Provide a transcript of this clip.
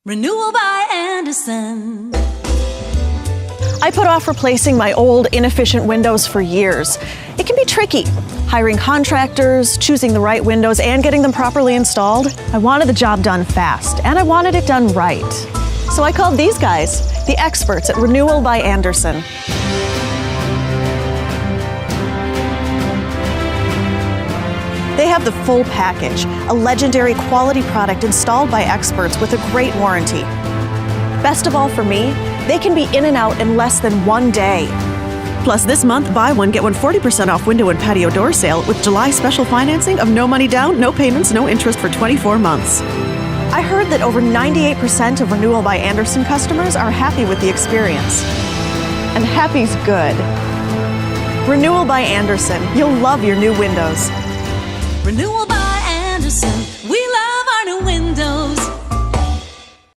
Renewal by Andersen. I put off replacing my old, inefficient windows for years. It can be tricky, hiring contractors, choosing the right windows, and getting them properly installed. I wanted the job done fast, and I wanted it done right. So I called these guys, the experts at Renewal by Andersen. They have the full package, a legendary quality product installed by experts with a great warranty. Best of all for me, they can be in and out in less than 1 day. Plus, this month, buy one, get one 40% off window and patio door sale with July special financing of no money down, no payments, no interest for 24 months. I heard that over 98% of Renewal by Andersen customers are happy with the experience. And happy's good. Renewal by Andersen. You'll love your new windows. Renewal by Andersen.